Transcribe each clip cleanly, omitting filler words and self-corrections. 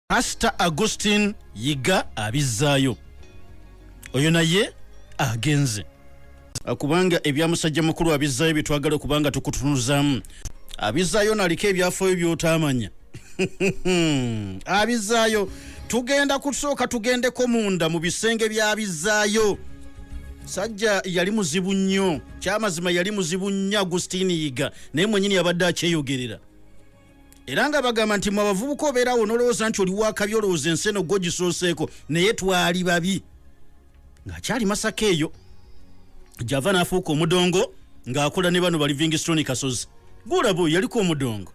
Pastor Augustine Yiga abizaayo. Oyo naye agenze. Kubanga ebyamusajja mukulu abizaayo bitwagala kubanga tukutunuzaamu. Abizaayo naliko ebyafaayo by'otamanya. Abizaayo tugenda kusooka tugendeko munda mu bisenge by'abizaayo. Sajja yali muzibu nnyo. Kyamazima yali muzibu nnyo Augustine Yiga naye mwennyini yabadde akyeyogerera. Era nga bagamba nti mu bavubuka obeerawo n'olowooza nti oli wakabi olowooza enseno gwo gisooseeko naye twali babi. Ng'akyali Masaka eyo gy'ava n'afuuka omudongo ng'akola ne bano ba Livingstone Kasozi. Gulabo yaliko omudongo.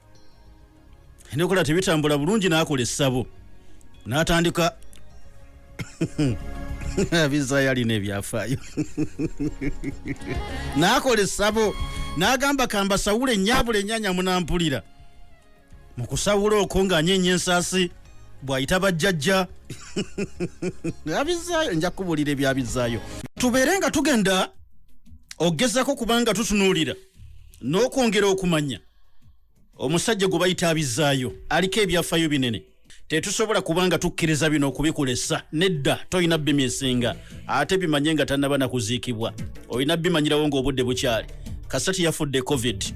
Endokola tebitambula bulungi n'akola essabo. N'atandika abizaayo alina ebyafaayo. N'akola essabo n'agamba kambasawule ennyabula ennyanya munampulira. Mu kusawula okwo ng'anyeenya ensaasi bw'ayita bajjajja. Abizaayo nja kubulira ebyabizaayo. Tubeere nga tugenda ogezako kubanga tutunuulira n'okwongera okumanya omusajja gwe bayita abizaayo aliko ebyafaayo binene. Tetusobola kubanga tukkiriza bino okubikulesa. Nedda toyina bimyesinga ate bimanye nga tannaba na kuziikibwa. Oyina bimanyirawo ng'obudde bukyali. Kasati yafudde COVID.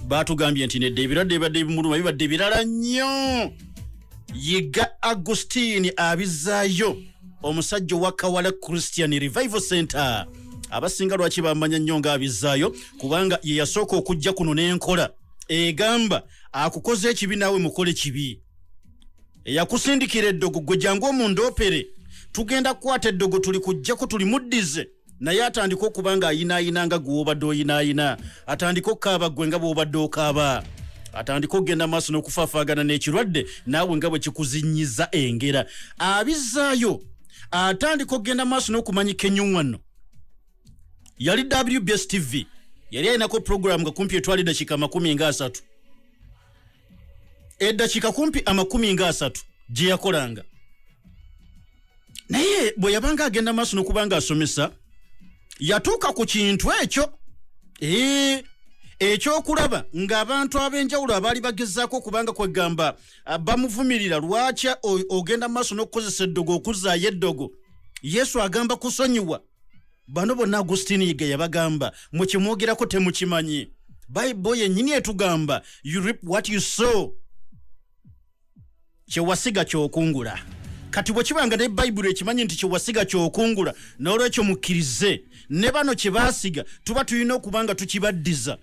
Baatugambye nti nedda ebirwadde ebadde ebimuluma bibadde birala nnyo. Yiga Augustine abizaayo omusajja wa Kawala Christian Revival Center. Abasinga lwaki bamanya nnyo nga abizaayo kubanga ye yasooka okujja kuno n'enkola egamba akukoze ekibi naawe mukole kibi. Eyakusindikira eddogo gwe jangu omundoopere tugenda kukwata eddogo tuli kujjako tuli muddize naye atandika okubanga ayinaayina nga gwe obadde oyinaayina. Atandika okukaaba gwe nga bw'obadde okaaba. Atandika okugenda maaso n'okufaafaagana n'ekirwadde naawe nga bwe kikuzinyiza engera. Abizaayo atandika okugenda maaso n'okumanyika ennyuŋŋwano. Yali WBS TV yali alinako program nga kumpi etwali eddakiika 30. Eddakiika kumpi 30 gye yakolanga. Naye bwe yabanga agenda maaso n'okubanga asomesa yatuuka ku kintu ekyo ekyokulaba ng'abantu ab'enjawulo abaali bagezaako okubanga kwegamba bamuvumirira lwaki ogenda maaso n'okukozesa eddogo okuzaayo eddogo. Yesu agamba kusonyiwa. Bano bonna Augustine Yiga yabagamba mukimwogerako temukimanyi. Bible yennyini etugamba you reap what you sow. Kyewasiga ky'okungula. Kati bwe kibanga ne Bible ekimanyi nti kyewasiga ky'okungula n'olwekyo mukkirize ne bano kye baasiga tuba tulina okubanga tukibaddiza.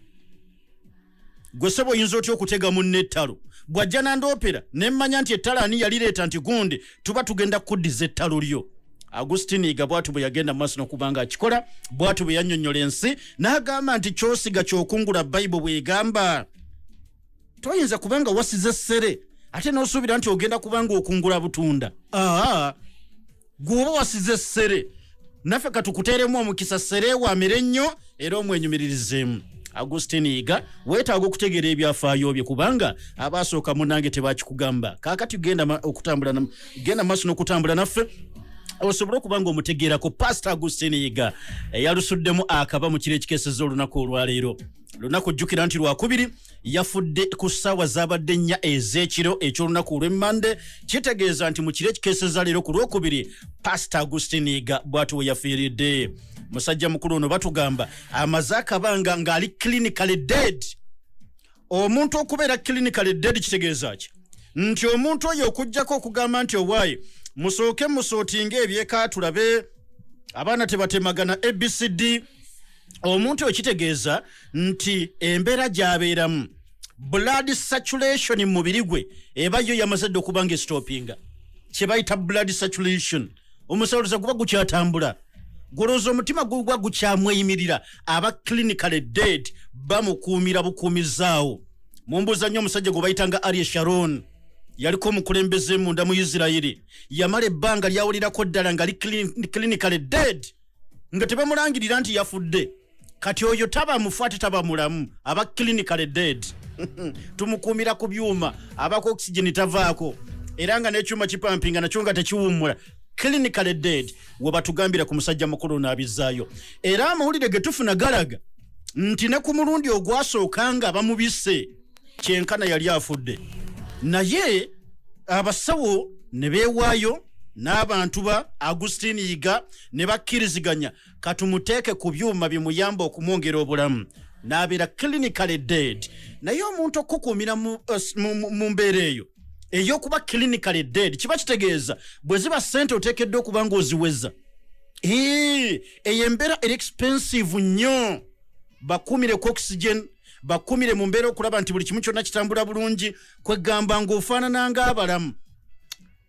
Gwe ssebo oyinza otya okutega munno ettalo bw'ajja nandoopera ne mmanya nti ettalo ani yalireeta nti gundi tuba tugenda kuddiza ettalo lyo. Augustine Yiga bw'atu bwe yagenda maaso n'okubanga akikola bw'atu bwe yannyonnyola ensi n'agamba nti kyosiga ky'okungula Bible bw'egamba. Toyinza kubanga wasize ssere ate n'osuubira nti ogenda kubanga okungula butunda. Gw'oba wasize ssere naffe katukuteeremu omukisa ssere waamere nnyo era omwenyumiririzeemu. Augustine Yiga weetaaga okutegeera ebyafaayo bye kubanga abaasooka munnange tebakikugamba. Kaakati genda maaso n'okutambula naffe osobola okubanga omutegeerako. Pastor Augustine Yiga yalusuddemu akaba mu kiro ekikeeseza olunaku olwaleero. Lunaku jjukira nti Lwakubiri yafudde ku ssaawa z'abadde 4 ez'ekiro eky'olunaku olw'Emmande. Kitegeeza nti mu kiro ekikeeseza leero ku Lwokubiri Pastor Augustine Yiga bw'atu we yafiiridde. Musajja mukulu ono batugamba amaze akabanga ng'ali clinically dead. Omuntu okubeera clinically dead kitegeeza ki? Nti omuntu oyo okujjako okugamba nti owaaye musooke musootinga ebyeka tulabe abaana tebatemagana ABCD. Omuntu oyo kitegeeza nti embeera gy'abeeramu blood saturation mu mubiri gwe eba yo yamaze dde okubanga estopinga. Kye bayita blood saturation. Omusaaluza guba gukyatambula. Goloza omutima gugwa gukyamweyimirira. Aba clinically dead bamukuumira bukuumizaawo. Mumbuuza nnyo omusajja gwe bayitanga Ariel Sharon. Yaliko omukulembeze munda mu Isirayiri. Yamala ebbanga lyawulirako ddala nga clinically dead. Nga tebamulangirira nti yafudde. Kati oyo taba mufu ate taba mulamu. Aba clinically dead. Tumukuumira ku byuma. Abako oxygen tavaako. Era nga n'ekyuma kipampinga nakyo nga tekiwummula. Clinically dead. We batugambira ku musajja mukulu n'abizaayo. Era amawulire ge tufuna galaga nti ne ku mulundi ogwasooka nga bamubisse kyenkana yali afudde. Naye abasawo ne beewaayo n'abantu ba Agustine Yiga ne bakkiriziganya katumuteeke ku byuma bimuyamba okumwongera obulamu n'abeera clinically dead. Naye omuntu okukuumira mu mbeera eyo ey'okuba clinically dead kiba kitegeeza bwe ziba ssente oteekeddwa okuba ng'oziweza. Eyo embeera eri expensive nnyo. Bakumire ku oxygen, bakumire mu mbeera okulaba nti buli kimu kyonna kitambula bulungi, kwegamba ng'ofaanana ng'abalamu.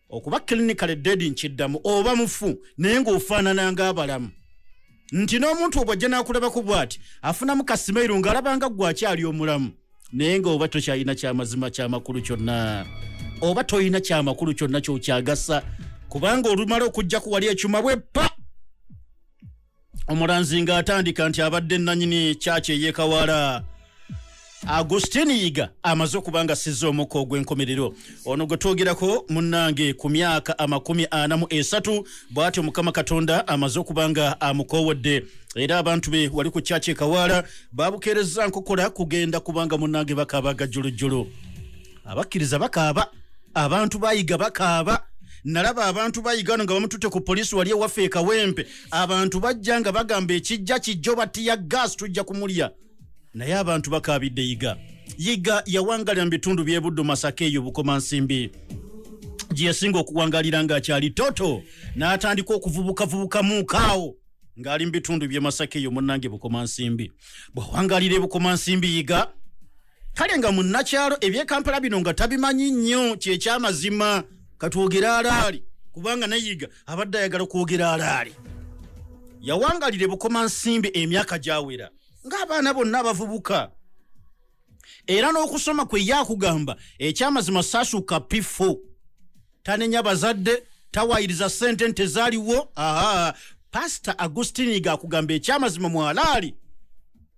Okuba clinically dead nkiddamu oba mufu naye ng'ofaanana ng'abalamu. Nti n'omuntu obwajja n'akulabako bw'ati afunamu kasimairu ng'alabanga ggwe akyali omulamu naye ng'oba tokyalina kyamazima kyamakulu kyonna, oba toyina kyamakulu kyonna kyokyagasa, kubanga olumala okujja ku wali ekyuma bweppa omulanzi ng'atandika nti abadde nannyini kyaki eyeekawala Agustine Yiga amaze okubanga sizza omukka ogw'enkomerero. Ono gwe twogerako munnange ku myaka 43 bw'atyo Mukama Katonda amaze okubanga amukoowodde, era abantu be wali ku kyaki ekawala babukeereza nkokola kugenda kubanga munnange bakaabaga jjulujjulu. Abakkiriza bakaaba, abantu bayiga bakaaba. Nalaba abantu bayiga nga bamututte ku poliisi wali ewaffe ekawempe, abantu bajja nga bagamba ekijja kijjo batiya gas tujja kumulya. Naye abantu bakaabidde Yiga yawangalira mu bitundu by'e Buddu, Masaka eyo Bukomansimbi gye yasinga okuwangalira ng'akyali toto, n'atandika okuvubukavubuka muukaawo ng'ali mu bitundu by'e Masaka eyo munnange Bukomansimbi. Bw'awangalira e Bukomansimbi Yiga kale nga munnakyalo eby'Ekampala bino nga tabimanyi nnyo kyekyamazima katwogera alaali, kubanga ne Yiga abadde ayagala kwogera alaali. Yawangalira e Bukomansimbi emyaka gyawera ng'abaana bonna abavubuka, era n'okusoma kwe yakugamba ekyamazima saasuuka pifo, tanenya bazadde, tawaayiriza ssente nte zaaliwo. Pastor Agustine Yiga akugamba ekyamazima mwalaali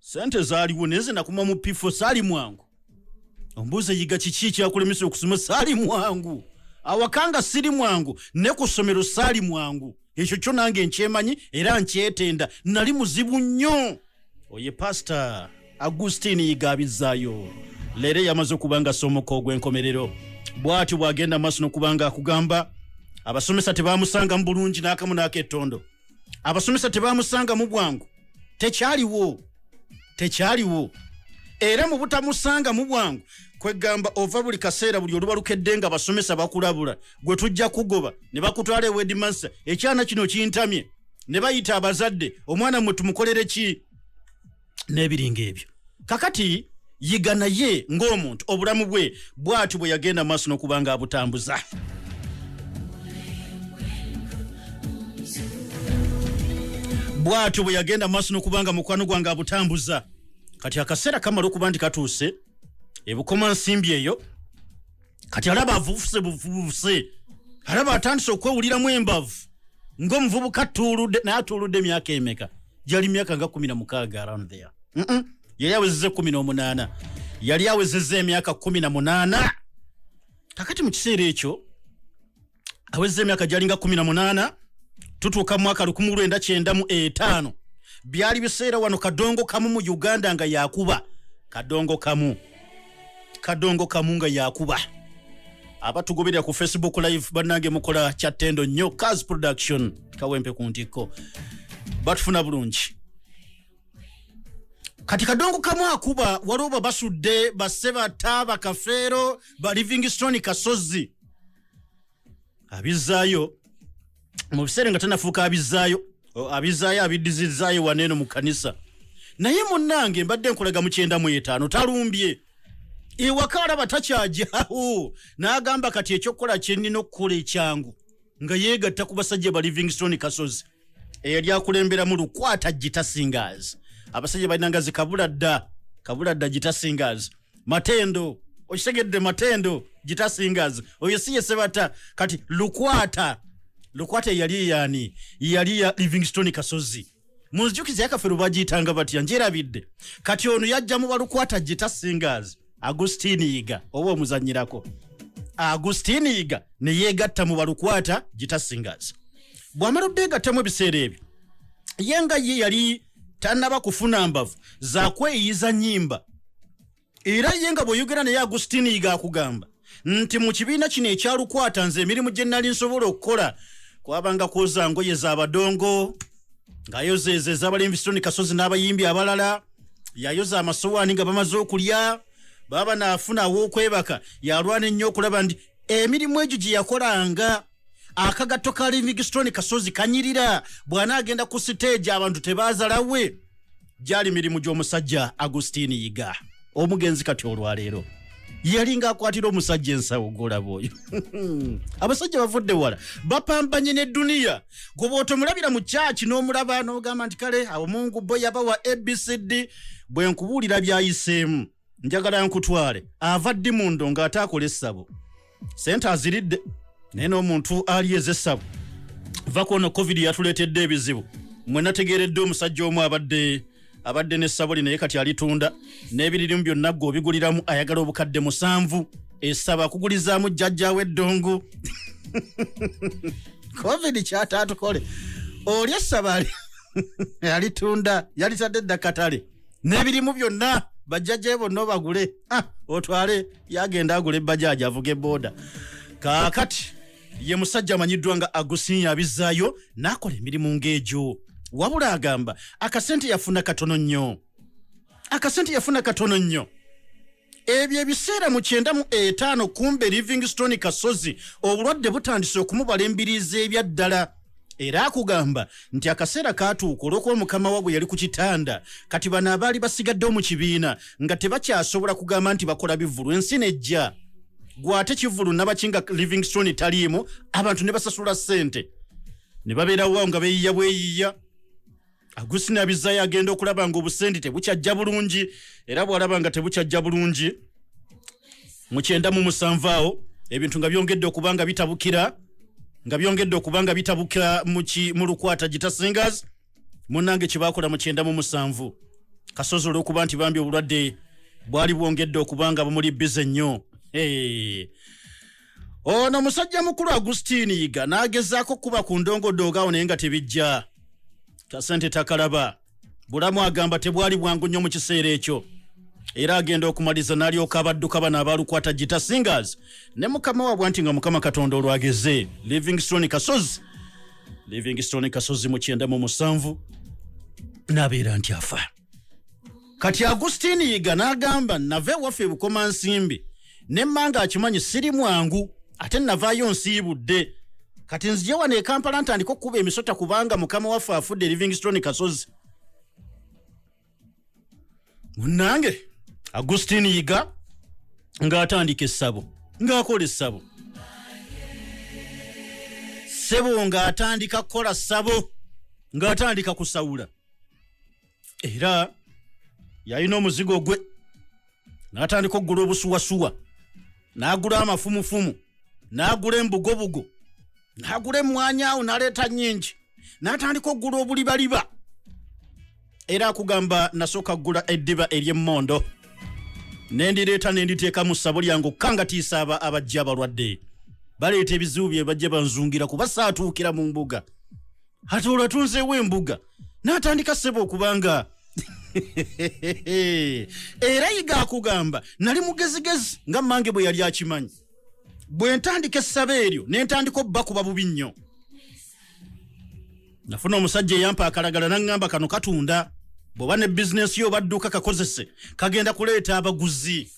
ssente zaaliwo naye zinakuma mu pifo saali mwangu. Ombuuza Yiga kiki kyakulemesa okusoma? Saali mwangu. Awakanga siri mwangu ne ku ssomero saali mwangu. Ekyo kyo nange nkyemanyi era nkyetenda, nali muzibu nnyo. Oye Pastor Agustine Yiga abizzaayo. Leero yamaze okubanga somoka ogw'enkomerero. Bw'atyo bw'agenda maaso n'okubanga akugamba abasomesa tebaamusanga mu bulungi n'akamu n'akettondo. Abasomesa tebaamusanga mu bwangu. Tekyaliwo. Era mu butamusanga mu bwangu kwegamba ova buli kaseera buli oluba lukedde nga abasomesa bakulabula gwe tujja kugoba ne bakutwala e Headmaster, ekyana kino kintamye, ne bayita abazadde, omwana mwe tumukolere ki n'ebiringa ebyo. Kakati Yiga naye ng'omuntu obulamu bwe bw'atyo bwe yagenda maaso n'okubanga abutambuza. Bw'atyo bwe yagenda maaso n'okubanga mukwano gwange abutambuza. Kati akaseera kamala okuba nti katuuse e Bukomansimbi eyo, kati alaba avuvuse, alaba atandise okwewuliramu embavu ng'omuvubuka tuuludde, naye atuuludde emyaka emeka? Gyali myaka nga 16 around there. Yali awezezza 18. Yali awezezza emyaka 18. Kakati mu kiseera ekyo awezezza emyaka gyali nga 18, tutuuka mu mwaka 1995. Byali biseera wano kadongo kamu mu Uganda nga yakuba. Kadongo kamu nga yakuba. Abatugoberera ku Facebook live bannange mukola chattendo nnyo, Kaz Production kawempe ku ntikko batufuna bulungi. Kati kadongo kamu akuba waliwo basudde basebata bakafeero ba Livingstone Kasozi abizzaayo mu biseera nga tanafuuka abizzaayo abidizizaayo waneeno mu kanisa. Naye munnange mbadde nkolaga mu 95 talumbye ewaka alaba takyajyawo n'agamba kati ekyokukola kyennina okukola ekyangu nga yeegatta ku basajja ba Livingstone Kasozi eyali akulemberamu Lukwata Gita Singers. Abasajja balina zi Kabuladda Gita Singers, Matendo, okitegedde Matendo Gita Singers, oyo si yesebata. Kati Lukwata yali yani yali ya Livingstone Kasozi. Munjukize yakafero bagiyitanga batya njerabidde. Kati ono yajja mu Lukwata Gita Singers, Agustine Yiga oba omuzanyirako. Agustine Yiga ne yeegatta mu Lukwata Gita Singers. Bw'amala obbeegattamu ebiseera ebyo, yenga ye yali tanaba kufuna mbavu za kweyiza nnyimba. Era yenga bw'oyogera naye Agustine Yiga akugamba nti mu kibiina kino ekyalukwata nze emirimu gye nnali nsobola okukola kwabanga kwoza ngoye z'abadongo ng'ayozeeza ez'aba Livingstone Kasozi n'abayimbi abalala yayoza amasowaani nga bamaze okulya baba naafuna aw'okwebaka yalwana ennyo okulaba nti emirimu egyo gye yakolanga akagatto ka Livingstone Kasozi kanyirira bw'anaagenda ku siteegi abantu tebaazalawe gyali mirimu gy'omusajja Agustine Yiga omugenzi kati olwaleero yalinga akwatira omusajja ensawo golaba oyo abasajja bavudde wala bapambanye ne duniya goba otomulabira mu kyaki n'omulaba n'ogamba nti kale omungu bo yabawa ABCD bwe nkubuulira byayiseemu njagala nkutwale avadde mundo ng'ataakola essabo sente aziridde naye n'omuntu aliyeza essabo vako ono covid yatuleetedde ebizibu mwe nategeeredde omusajja omu abadde n'essabo naye kati alitunda n'ebiririmu byonna gwe obiguliramu ayagala obukadde 7 essabo akugulizaamu jjajjaawe eddongo covid kyataatukole oli essabo alitunda yalitadde dda katale n'ebirimu byonna bajjajjawe bonna obagule otwale yagenda agula ebbajaji avuga ebooda kaakati ye musajja amanyiddwa nga Agustine abizzaayo n'akola emirimu ng'egyo wabula agamba akasente yafuna katono nnyo ebyo ebiseera mu 95 kumbe Livingstone Kasozi obulwadde butandise okumubala embiriizi ebyaddala era akugamba nti akaseera kaatuuka olw'okuba mukama waabwe yali ku kitanda kati bano abaali basigaddewo mu kibiina nga tebakyasobola kugamba nti bakola bivulu ensi nejja gwate kivulu nabakinga Livingstone taliimu abantu ne basasula ssente ne babeerawo nga beeyiya bweyiya Agustine abizzaayo agenda okulaba nga obusente tebukyajja bulungi era bw'alaba nga tebukyajja bulungi mu 97 awo ebintu nga byongedde okubanga bitabukira mu lukwata Gita Singers munnange kye baakola mu 97 Kasozi olw'okuba nti bambi obulwadde bwali bwongedde okubanga bamuli bize nnyo ono musajja mukulu Agustine Yiga n'agezaako kuba ku ndongodooga awo naye nga tebijja kasente takalaba bulamu agamba tebwali bwangu nnyo mu kiseera ekyo era agenda okumaliza n'alyoka abadduka bano abalukwata Gita Singers ne mukama waabwe nti nga mukama Katonda olwageze Livingstone Kasozi mu 97 n'abeera nti afa kati Agustine Yiga n'agamba nave waffe bukoma nsimbi nemmanga akimanyi siri mwangu ate navaayo nsiibudde kati nzije wano e Kampala ntandika okukuba emisota kubanga mukama waffe afudde Livingstone Kasozi munnange Agustine Yiga ng'atandika essabo ng'akola essabo sebo ng'atandika kukola ssabo ng'atandika kusawula era yalina omuzigo gwe n'atandika okugula obusuwasuwa n'agula amafumufumu n'agula embugobugo n'agula emmwanyi awo n'aleeta nnyingi n'atandika okugula obulibaliba era akugamba nasooka kugula eddiba ery'emmondo nendireeta nenditeeka mu ssabo lyange okukangatiisa abajja abalwadde baleeta ebizibu bye bajja banzungira kuba saatuukira mu mbuga ate olwo atunzeewo embuga n'atandika ssebo okubanga era Yiga akugamba nali mugezigezi nga mmange bwe yali akimanyi bwe ntandika essabo eryo ne ntandika obbakuba bubi nnyo nafuna omusajja eyampa akalagala n'aŋŋamba kano katunda bw'oba ne bizinesi yo badduka kakozese kagenda kuleeta abaguzi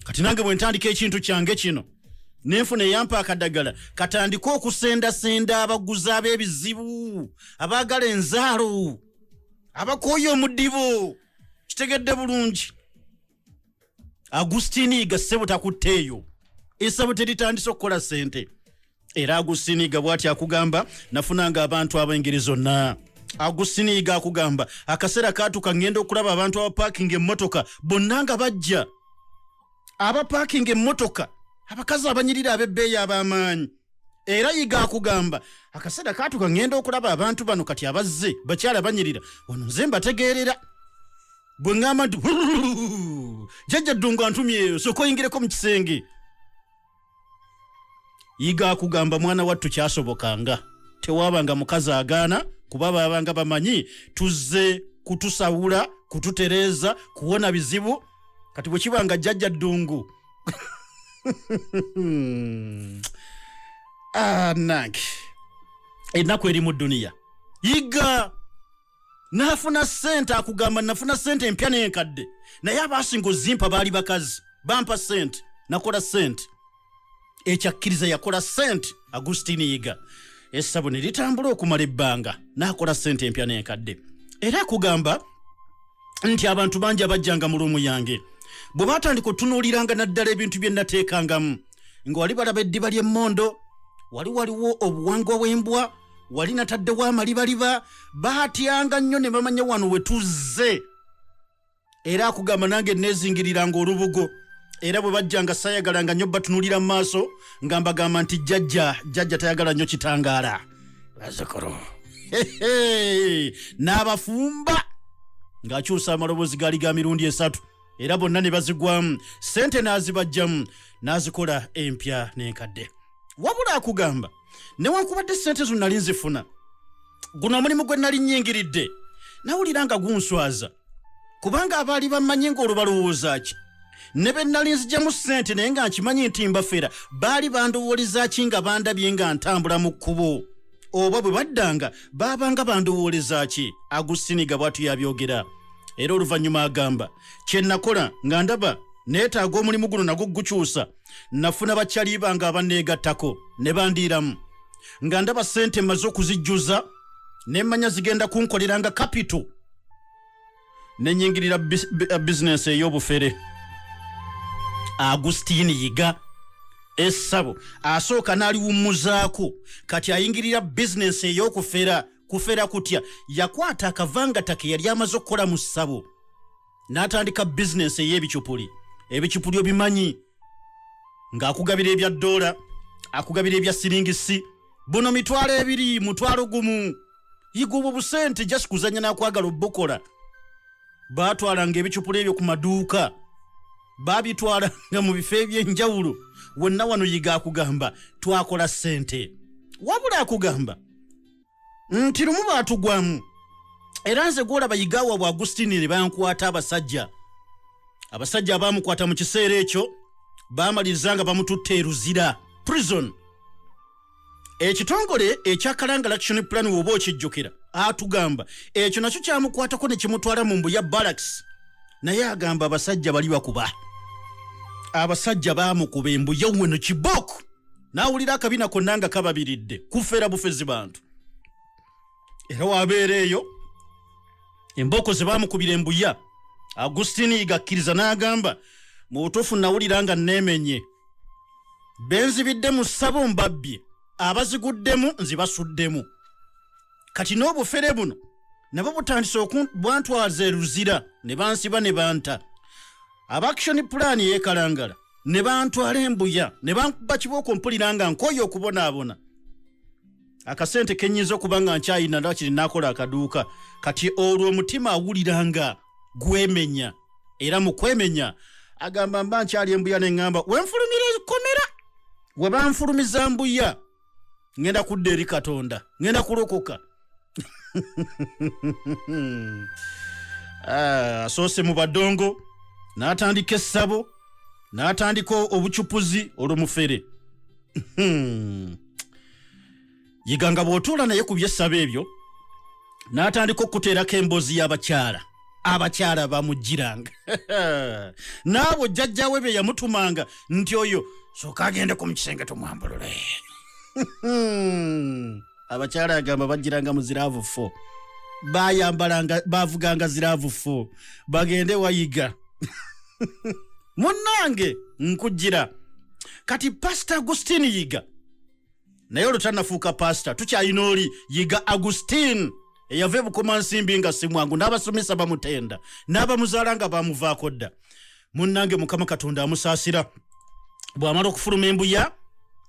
kati nange bwe ntandika ekintu kyange kino nenfuna eyampa akadagala katandika okusendasenda abaguzi ab'ebizibu abaagala enzaalo abakooye omuddibo kitegedde bulungi Agustine Yiga ssebo takutteeyo essabo teritandise okukola ssente era Agustine Yiga bw'ati akugamba nafunanga abantu ab'engeri zonna Agustine Yiga akugamba akaseera kaatuuka ngenda okulaba abantu abapaakinga emmotoka bonna nga bajja abapaakinga emmotoka abakazi abanyirira ab'ebbeeyi ab'amaanyi era Yiga akugamba akaseera kaatuuka ngenda okulaba abantu bano kati abazze bakyala banyirira wano nze mbategeerera bwe ŋŋamba nti jjajja ddungu antumyeyo sooka oyingireko mu kisenge Yiga akugamba mwana wattu kyasobokanga tewaabanga mukazi agaana kuba baabanga bamanyi tuzze kutusawula kututereeza kuwona bizibu kati bwe kibanga jjajja ddungu nange ennaku eri mu dduniya yiga nafuna sente akugamba nafuna sente empya n'enkadde naye abaasinga ozimpa baali bakazi bampa sente nakola sente ekyakkiriza yakola sente Agustini Yiga essabo ne litambula okumala ebbanga n'akola sente empya n'enkadde era akugamba nti abantu bangi abajjanga mu luumu yange bwe baatandika otunuuliranga naddala ebintu bye nateekangamu nga wali balaba eddiba ly'emmondo waliwo obuwangwa bw'embwa wali nataddewo amalibaliba baatyanga nnyo ne bamanya wano we tuzze era akugamba nange neezingiriranga olubugo era bwe bajjanga sayagalanga nnyo batunuulira mu maaso nga mbagamba nti jjajja tayagala nnyo kitangaala bazikoro n'abafumba ng'akyusa amaloboozi gaali ga mirundi 3 era bonna ne bazigwamu sente n'azibajjamu n'azikola empya n'enkadde wabula akugamba newankubadde sente zo nali nzifuna guno omulimu gwe nali nnyingiridde nawulira nga gunswaza kubanga abaali bammanyi ng'olwo balowooza ki ne be nali nzigyamu sente naye nga nkimanyi nti mbafera baali bandowooleza ki nga bandabye nga ntambula mu kkubo oba bwe baddanga baabanga bandowooleza ki Agustiniga bw'atu yabyogera era oluvannyuma agamba kye nakola nga ndaba neetaaga omulimu guno nagwo gukyusa nafuna bakyali nga abanneegattako ne bandiiramu nga ndaba sente maze okuzijjuza nemmanya zigenda kunkoleranga capital nenyingirira bizinesi ey'obufere Agustini Yiga essabo asooka n'aliwummuzaako kati ayingirira bizinesi ey'okufera kufera kutya yakwata akavangata ke yali amaze okukola mu ssabo n'atandika bizinesi ey'ebicupuli ebicupuli obimanyi ng'akugabira ebya $, akugabira ebya siringisi buno $200 $1 Yiga obwo busente just kuzanya n'akwagala obukola baatwalanga ebicupuli ebyo ku maduuka babitwalanga mu bifo eby'enjawulo wonna wano Yiga akugamba twakola sente wabula akugamba nti lumu baatugwamu era nze gwolaba Yiga waabwe Agustini ne bankwata abasajja abaamukwata mu kiseera ekyo baamaliriza nga bamututte eruzira prison ekitongole ekya Kalangala Action Plan woba okijjukira atugamba ekyo nakyo kyamukwatako ne kimutwala mu mbu ya barracks naye agamba abasajja bali bakuba abasajja baamukuba embuya weno kiboko n'awulira akabina konna nga kababiridde kufera bufezi bantu era wabeera eyo emboko ze baamukubira embuya Agustini Yiga akkiriza n'agamba mu butuufu nawulira nga neemenye benzibidde mu ssabo mbabbye abaziguddemu nzibasuddemu kati n'obufere buno nabo butandise bwantwaza eruzira ne bansiba ne banta Action Plan y'ekalangala ne bantwala embuya ne bankuba kibooko mpulira nga nkoye okubonaabona akasente kenyinza okuba nga nkyayina ndakiri nakola akaduuka kati olwo omutima awuliranga gwemenya era mu kwemenya agamba mba nkyali embuya neŋŋamba wenfulumira komera we banfulumiza mbuya ngenda kudda eri Katonda ngenda kulokoka asoose mu badongo n'atandika essabo n'atandika obucupuzi olw'omufere Yiga nga bw'otuula naye ku byessabo ebyo n'atandika okuteerako emboozi y'abakyala bamugiranga n'abo jjajjawe be yamutumanga nti oyo sooka agendeko mu kisenge tumwambulule abakyala agamba bagiranga mu ziraavu 4 bayambalanga bavuganga ziraavu 4 bagende wayiga munnange nkugira kati Pastor Agustini Yiga naye olwo tannafuuka pastor tukyalina oli Yiga Agustine eyava ebukoma nsimbi nga si mwangu n'abasomesa bamutenda n'abamuzaala nga bamuvaako dda munnange Mukama Katonda amusaasira bw'amala okufuluma embuya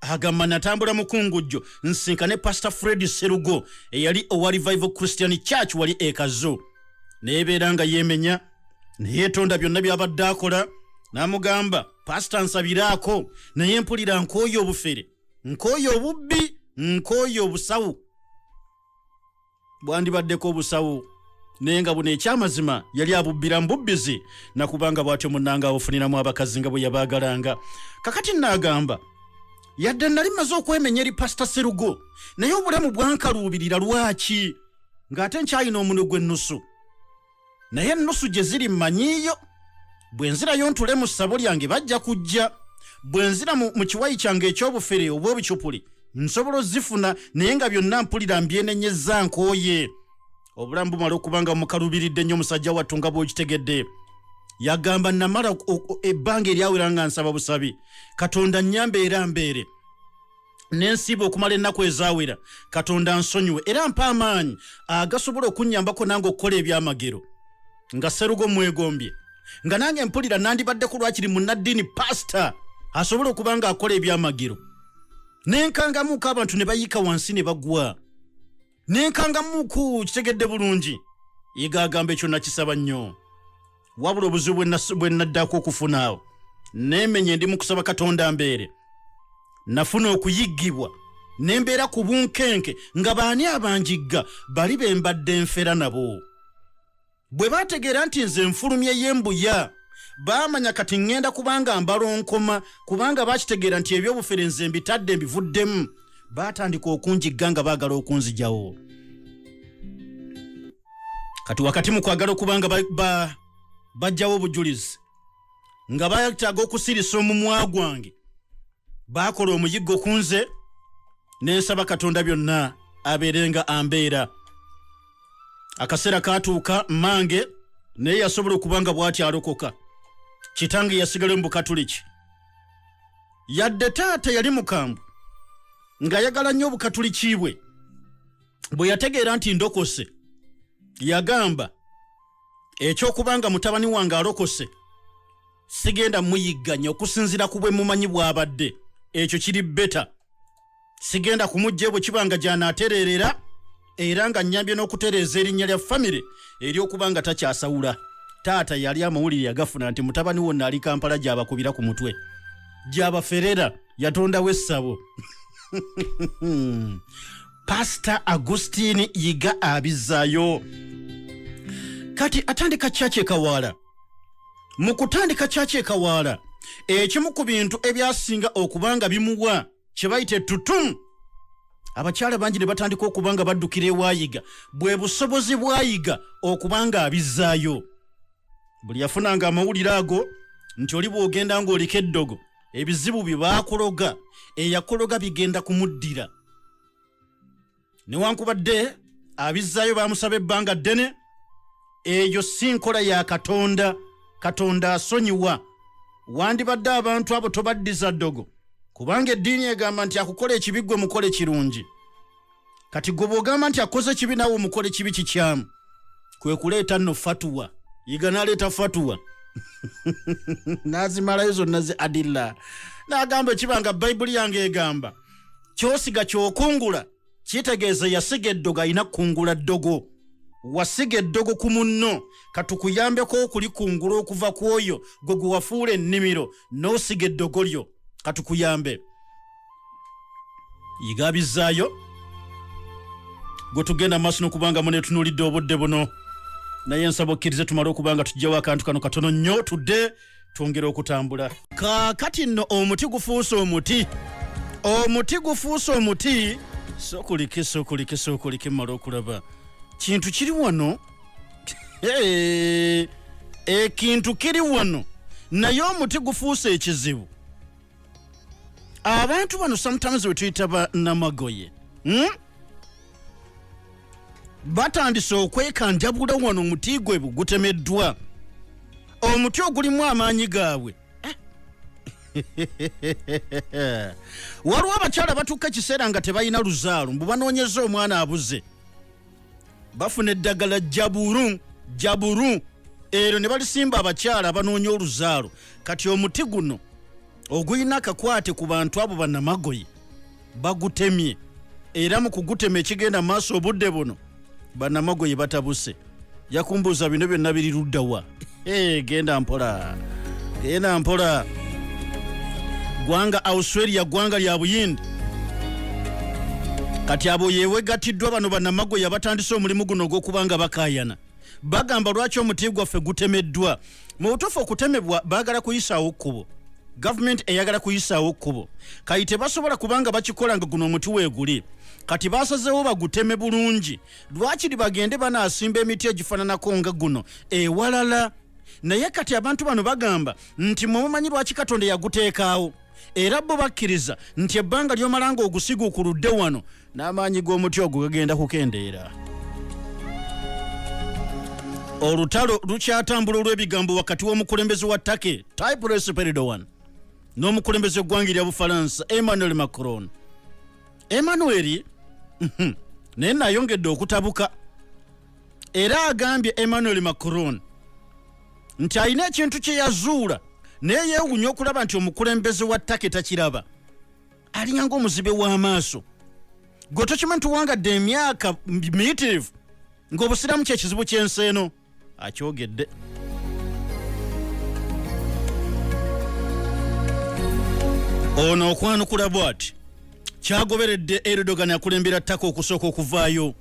agamba natambula mukungujjo nsinkane Pastor Fred Serugo eyali owa Revival Christian Church wali ekazo neebeera nga yeemenya neyeetonda byonna by'abadde akola n'amugamba pastor nsabiraako naye mpulira nkooye obufere nkooye obubbi nkooye obusawo bwandibaddeko obusawo nenga buno ekyamazima yali abubbira mbubbizi nakubanga bwatyo munnanga ofuniramu abakazi nga bwe yabaagalanga. Kakati nagamba yadde nali maze okwemenya eri Pastor Serugo naye obulamu bwankaluubirira lwaki ng'ate nkyalina omunwe gw'ennusu naye ennusu gye ziri mmanyiiyo. Bwe nzirayo ntule mu ssabo lyange bajja kujja, bwe nzira mu kiwayi kyange eky'obufere obw'ebicupuli nsobola ozifuna naye nga byonna mpulira mbyenenyezza nkooye. Obulamu bumala okubanga mukaluubiridde nnyo musajja wattu nga bw'okitegedde. Yagamba namala ebbanga eryawera nga nsaba busabi, Katonda nnyambe era mbeere n'ensiiba okumala ennaku ezaawera, Katonda nsonyiwe era mpa amaanyi agasobola okunnyambako nange okukola ebyamagero. Nga Serugo mwegombye nga nange mpulira nandibaddeku lwakiri munnaddiini pastor asobola okuba nga akola ebyamagero. Nenkangamuuko abantu ne bayiika wansi ne bagwa. Nenkangamuuko kitegedde bulungi. Yiga agamba ekyo nakisaba nnyo. Wabula obuzibu bwe naddako okufunaawo neemenya ndi mu kusaba Katonda mbeere. Nafuna okuyiggibwa nembeera ku bunkenke nga baani abanjigga bali be mbadde nfera nabo. Bwe baategeera nti nze nfulumye y'embuya baamanya kati ngenda kubanga mbalonkoma kubanga bakitegeera nti ebyobufere nze mbitadde mbivuddemu. Baatandika okunjigga nga baagala okunzijawo. Kati wakati mu kwagala okubanga bajjawo obujulizi nga bayetaaga okusirisa omumwa gwange baakola omuyiggo ku nze n'ensaba Katonda byonna abeerenga ambeera. Akaseera kaatuuka mmange naye yasobola okubanga bw'ati alokoka. Kitange yasigala mu Bukatuliki. Yadde taata yali mukambwe ng'ayagala nnyo Obukatuliki bwe. Bwe yategeera nti ndokose yagamba ekyokubanga mutabani wange alokose sigenda muyigganya okusinziira ku bwe mumanyi bw'abadde. Ekyo kiri beta. Sigenda kumujja bwe kibanga gy'anaatererera era nga nnyambye n'okutereeza erinnya lya famire ery'okubanga takyasawula. Taata yali amawulire yagafuna nti mutabani wonna ali Kampala gy'abakubira ku mutwe. Gy'abaferera yatondawo essabo. Pastor Agustine Yiga abizaayo. Kati atandika Church Kawaala. Mu kutandika Church Kawaala ekimu ku bintu ebyasinga okubanga bimuwa kye bayita tutum. Abakyala bangi ne batandika okubanga baddukira ewa Yiga bwe busobozi bwa Yiga okubanga abizaayo. Buli yafunanga amawulire ago nti oli bw'ogenda ng'oliko eddogo ebizibu bye baakologa eyakologa bigenda kumuddira. Newankubadde abizaayo baamusaba ebbanga ddene, eyo si nkola ya Katonda. Katonda asonyiwa. Wandibadde abantu abo tobaddiza ddogo kubanga eddiini egamba nti akukola ekibi ggwe mukole kirungi. Kati gwe bw'ogamba nti akoze kibi naawe omukole kibi kikyamu, kwe kuleeta nno fatuwa. Yiga n'aleeta fatuwa n'azimalayo zonna ze adilla. N'agamba ekibanga Bayibuli yange egamba kyosiga ky'okungula kitegeeza yasiga eddogo alina kungula ddogo. Wasiga eddogo ku munno katukuyambeko okulikungula okuva ku oyo gwe gwe wafuula ennimiro n'osiga eddogo lyo katukuyambe. Yiga abizaayo gwe tugenda maaso n'okubanga muneetunuulidde obudde buno, naye nsaba okkirize tumale okubanga tujjawo akantu kano katono nnyo tudde twongere okutambula. Kaakati nno omuti gufuuse omuti. Omuti gufuuse omuti. Sookulike mmala okulaba kintu kiri wano. Ekintu kiri wano naye omuti gufuuse ekizibu. Abantu bano sometimes we tuyita bannamagoye batandise okwekanjabula wano omuti gwe gutemeddwa. Omuti ogulimu amaanyi gaabwe. Waliwo abakyala batuuka ekiseera nga tebalina luzaalo mbu banoonyeza omwana abuze, bafuna eddagala jaburu ero ne balisimba abakyala abanoonya oluzaalo. Kati omuti guno ogulina akakwate ku bantu abo bannamagoye bagutemye, era mu kugutema ekigenda maaso obudde buno bannamagoye batabuse. Yakumbuuza bino byonna biri luddawa? Genda mpola. Gwanga Australia, gwanga lya Buyindi. Kati abo yewe gattiddwa bano bannamagoye abatandise omulimu guno ogw'okubanga bakaayana. bagamba lwaki omuti gwaffe gutemeddwa. Mu butuufu okutemebwa baagala kuyisaawo kkubo, gavumenti eyagala kuyisaawo kkubo, kati tebasobola kubanga bakikola nga guno omuti weeguli. Kati basazeewo baguteme bulungi, lwakiri bagende banaasimba emiti egifaananako nga guno ewalala. Naye kati abantu bano bagamba nti mumanyi lwaki Katonda yaguteekaawo, era bo bakkiriza nti ebbanga ly'omala nga ogusiga okuludde wano n'amaanyi g'omuti ogwo gagenda kukendeera. Olutalo lukyatambula olw'ebigambo wakati w'omukulembeze wa Turkey Tayyip Recep Erdogan n'omukulembeze gw'eggwanga lya Bufalansa Emmanuel Macron. Emmanuel naye nayongedde okutabuka, era agambye Emmanuel Macron nti alina ekintu kye yazuula naye yeewuunya okulaba nti omukulembeze wa Turkey takiraba. Alinga ng'omuzibe w'amaaso. Gwe tokimanyi tuwangadde emyaka miyitirivu ng'obusiraamu kye kizibu ky'ensi eno. Akyogedde. Ono okwanukula bw'ati kyagoberedde Erdogan akulembera Turkey okusooka okuvaayo,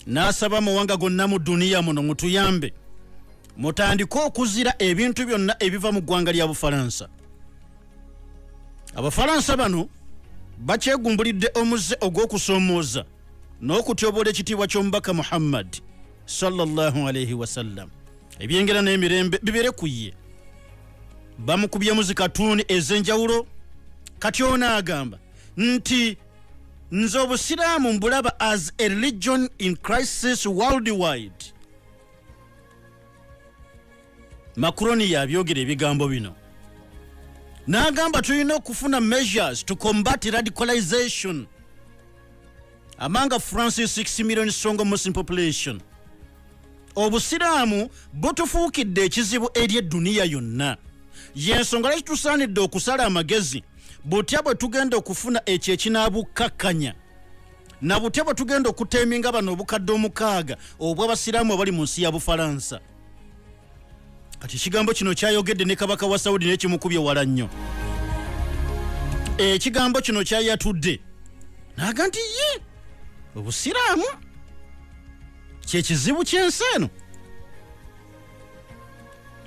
n'asaba amawanga gonna mu duniya muno mutuyambe mutandike okuzira ebintu byonna ebiva mu ggwanga lya Bufalansa. Abafalansa bano bakyegumbulidde omuze ogw'okusoomooza n'okutyoboola ekitiibwa ky'omubaka Muhammad sallallahu alayhi wasallam. Ebyengera n'emirembe bibere ku ye. Bamukubyemu zikatuuni ez'enjawulo. Kati ono agamba nti nze obusiraamu mbulaba as a religion in crisis worldwide. Macron yabyogera ebigambo bino. N'agamba tulina okufuna measures to combat radicalization among France's 6 million strong Muslim population. Obusiraamu butufuukidde ekizibu eri edduniya yonna. Y'ensonga lwaki tusaanidde okusala amagezi butya bwe tugenda okufuna ekyo ekinaabukakkanya, na butya bwe tugenda okuteeminga bano obukadde 6 obw'abasiraamu abali mu nsi ya Bufalansa. Kati ekigambo kino kyayogedde ne kabaka wa Saudi n'ekimukubye wala nnyo. Ekigambo kino kyayatudde n'aga nti ye obusiraamu kye kizibu ky'ensi eno.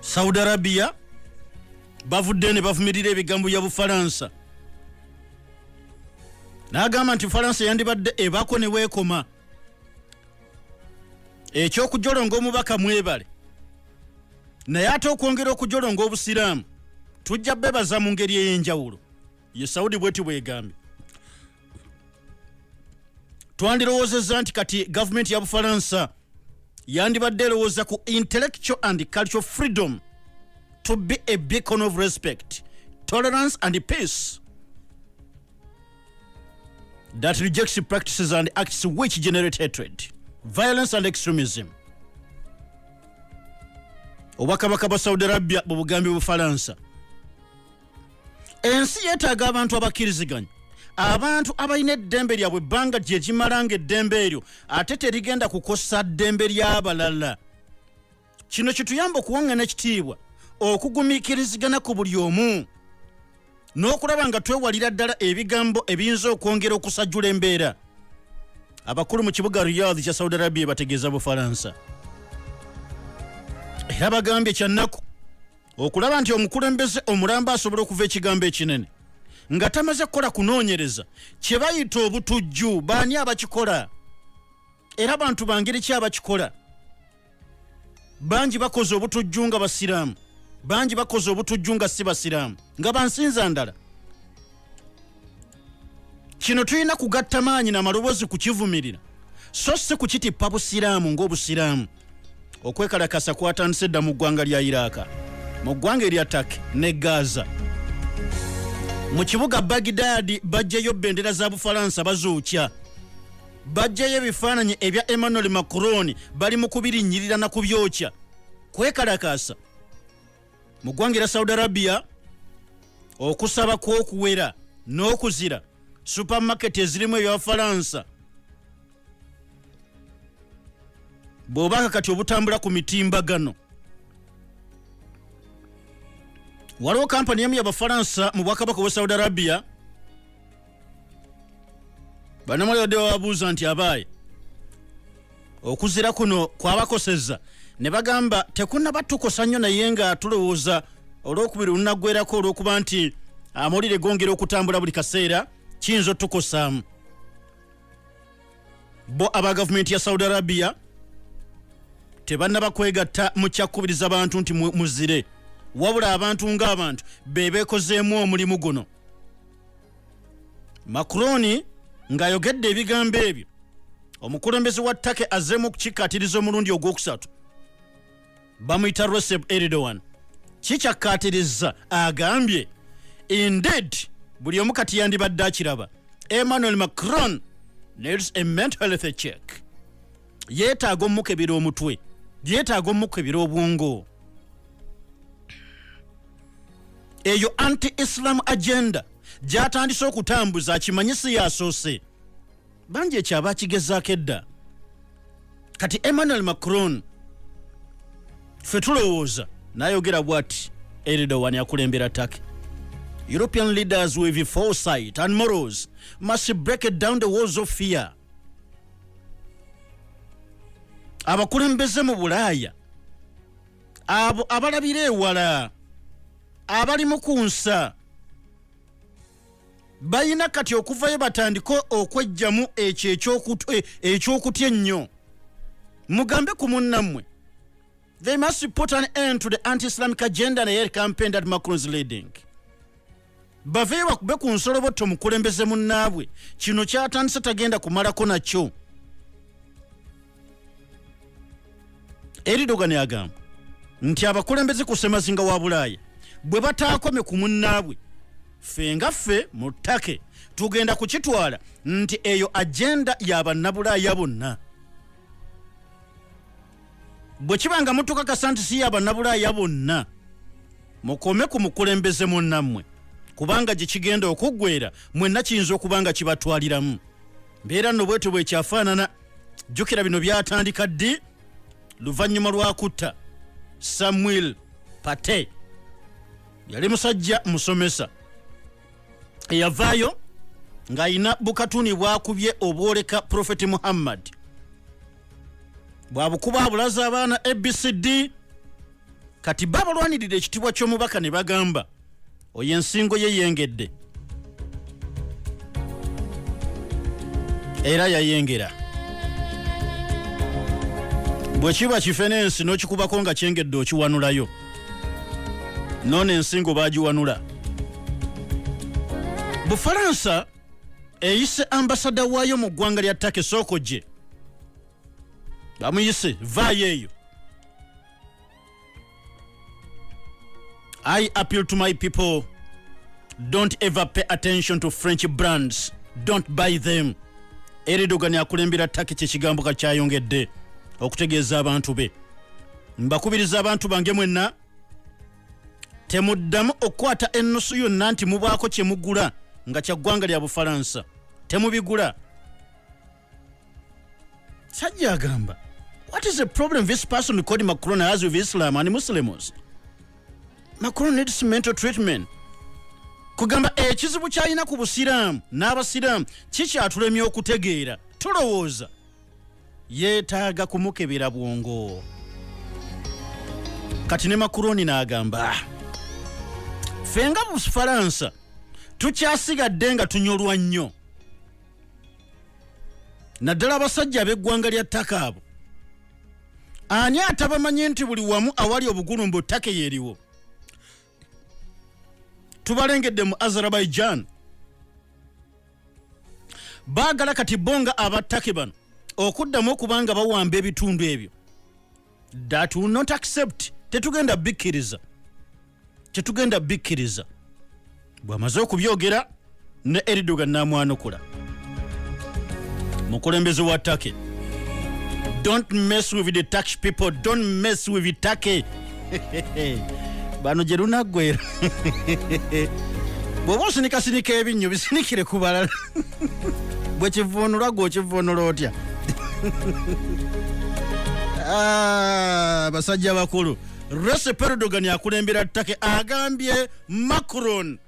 Saudi Arabia bavudde ne bavumirira ebigambo bya Bufalansa, n'agamba nti Bufalansa yandibadde ebaako ne weekoma. Eky'okujolonga omubaka mwebale, naye ate okwongera okujolonga obusiraamu tujja bebaza mu ngeri ey'enjawulo. Ye Saudi bweti bwegambye. Twandirowoozezza nti kati gavumenti ya Bufalansa yandibadde erowooza ku intellectual and cultural freedom to be a beacon of respect, tolerance and peace that rejects practices and acts which generate hatred, violence and extremism. Obwakabaka bwa Saudi Arabia bugambye Bufalansa ensi yeetaaga abantu abakkiriziganya, abantu abalina eddembe lyabwe ebbanga gye kimalanga eddembe eryo ate terigenda kukosa ddembe ly'abalala. Kino kituyamba okuwaŋŋana ekitiibwa, okugumiikirizigana ku buli omu, n'okulaba nga twewalira ddala ebigambo ebiyinza okwongera okusajjula embeera. Abakulu mu kibuga Riyadh kya Saudi Arabia bategeeza Bufalansa. Era bagambye kyannaku okulaba nti omukulembeze omulamba asobola okuva ekigambo ekinene nga tamaze kukola kunoonyereza kye bayita obutujju. Baani abakikola? Era abantu bangeri ki abakikola? Bangi bakoze obutujju nga basiraamu, bangi bakoze obutujju nga si basiraamu, nga bansinza ndala. Kino tulina kugatta maanyi n'amaloboozi kukivumirira, so si kukitippa busiraamu ng'obusiraamu. Okwekalakasa kwatandise dda mu ggwanga lya Iraq, mu ggwanga erya Turkey ne Gaza. Mu kibuga Baghdad bajjayo bendera za Bufalansa bazuukya, bajjayo ebifaananyi ebya Emmanuel Macron bali mu kubirinnyirira na kubyokya. Kwekalakasa mu ggwanga erya Saudi Arabia okusaba kw'okuwera n'okuzira supermarket ezirimu ebyabafalansa. Bw'obanga kati obutambula ku mitimbagano. Waliwo kampani emu y'Abafalansa mu bwakabaka bwa Saudi Arabia, bannamawulire badde bababuuza nti abaaye okuzira kuno kwabakoseza ne bagamba tekunaba tukosa nnyo naye nga tulowooza olwokubiri lunaggwerako olwokuba nti amawulire gongera okutambula buli kaseera kiyinza otukosaamu. bo aba gavumenti ya Saudi Arabia tebannaba kwegatta mu kyakubiriza abantu nti muzire, wabula abantu ng'abantu bebeekozeemu omulimu guno. Macron ng'ayogedde ebigambo ebyo, omukulembeze wa Turkey azzeemu okukikkaatiriza omulundi ogwokusatu, bamuyita Recep Erdogan. Kikyakkaatiriza agambye indeed buli omu kati yandibadde akiraba, Emmanuel Macron needs a mental health check. Yeetaaga omukebera omutwe, yeetaaga omukebera obwongo. Eyo anti-Islam agenda gy'atandise okutambuza akimanyisi yasoose. Bangi ekyaba kigezaako edda. Kati Emmanuel Macron ffe tulowooza n'ayogera bw'ati Erdogan yakulembera Turkey. European leaders with foresight and morals must break down the walls of fear. Abakulembeze mu Bulaaya abo abalabira ewala abalimu ku nsa balina kati okuvayo batandika okwejjamu ekyo ekyokutya ennyo. Mugambe ku munnammwe. They must put an end to the anti-Islamic agenda and air campaign that Macron is leading. Baveeyo bakube ku nsolobotto mukulembeze munnaabwe. Kino kyatandise tagenda kumalako nakyo. Erdogan agamba nti abakulembeze ku ssemazinga wa Bulaaya bwe bataakome ku munnaabwe, ffe nga ffe mu Turkey tugenda kukitwala nti eyo agenda y'abannabulaaya bonna. Bwe kibanga mutukakasa nti si y'abannabulaaya bonna, mukome ku mukulembeze munnammwe, kubanga gye kigenda okuggweera mwenna kiyinza okubanga kibatwaliramu. Mbeera nno bwetyo bwe kyafaanana. Jjukira bino byatandika ddi? Luvannyuma lwa kutta Samuel Paty. Yali musajja musomesa eyavaayo ng'ayina bukatuni bwakubye obwoleka Prophet Muhammad. Bwabukuba abulaza abaana ABCD. Kati babalwanirira ekitibwa ky'omubaka ne bagamba oyo ensingo ye yengedde. Era yayengera. Bwe kiba kifenensi n'okikubako nga kyengedde okiwanulayo. Nono ensingo baagiwanula. Bufaransa eyise ambasada waayo mu ggwanga lya Turkey Sokogye. Bamuyise vaayo eyo. I appeal to my people, don't ever pay attention to French brands. Don't buy them. Erdogan akulembera Turkey kye kigambo kakyayongedde okutegeeza abantu be. Mbakubiriza abantu bange mwenna temuddamu okukwata ennusu yonna nti mubaako kye mugula nga kya ggwanga lya Bufaransa. Temubigula. Sajja agamba, what is the problem this person called Macron has with Islam and Muslims? Macron needs mental treatment. Kugamba ekizibu kyalina ku Busiraamu n'Abasiraamu kikyatulemye okutegeera. Tulowooza yeetaaga kumukebera bwongo. Kati ne Macron n'agamba ffe nga Bufaransa tukyasigadde nga tunyolwa nnyo. Naddala abasajja ab'eggwanga lya Turkey abo. Ani atabamanyi nti buli wamu awali obugulumbu Turkey yeriwo? Tubalengedde mu Azerbaijan. Baagala kati bonga aba Turkey bano okuddamu okubanga bawamba ebitundu ebyo. That will not accept. Tetugenda bikkiriza. Tetugenda bikkiriza. Bw'amaze okubyogera ne Erdogan n'amwanukula. Mukulembeze wa Turkey. Don't mess with the Turkish people. Don't mess with Turkey. Bano gye lunaggwera. Bw'oba osinikasinika ebinnyo bisinikire ku balala. Bwe kivuunula gw'okivuunula otya. Basajja bakulu. Recep Erdogan akulembera Turkey agambye Macron,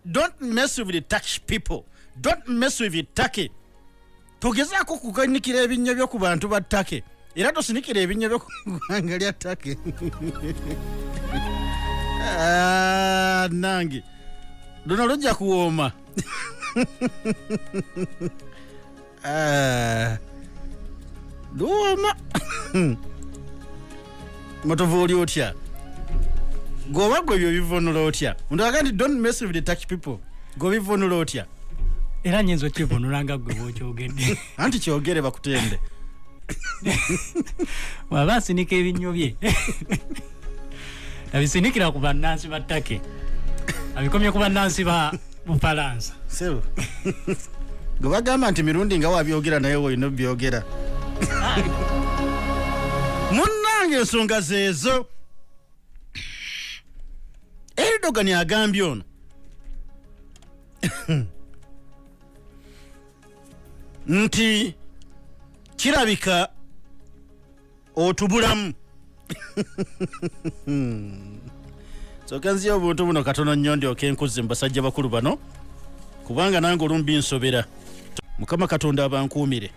don't mess with the Turkish people. Don't mess with Turkey. togezaako kukanikira ebinnyo byo ku bantu ba ttake era tosinikira ebinnyo byo ku ggwanga lya ttake nange luno lujja kuwooma luwooma motovu oli otya gwoba gwe byo bivunula otya undaga nti don't mess with the Turkish people gwe bivunula otya era nyinza okivunula nga gwe bw'okyogedde anti kyogere bakutende waba asinika ebinnyo bye abisinikira ku bannansi ba ttake abikomye ku bannansi ba Bufalansa sebo gwe bagamba nti mirundi nga wabyogera naye woyina byogera munnange ensonga zeezo Erdogan agambye ono nti kirabika otubulamu soka nziya obuntu buno katono nnyo ndyoke nkuze mu basajja bakulu bano kubanga nange olumbi nsobera mukama katonda abankuumire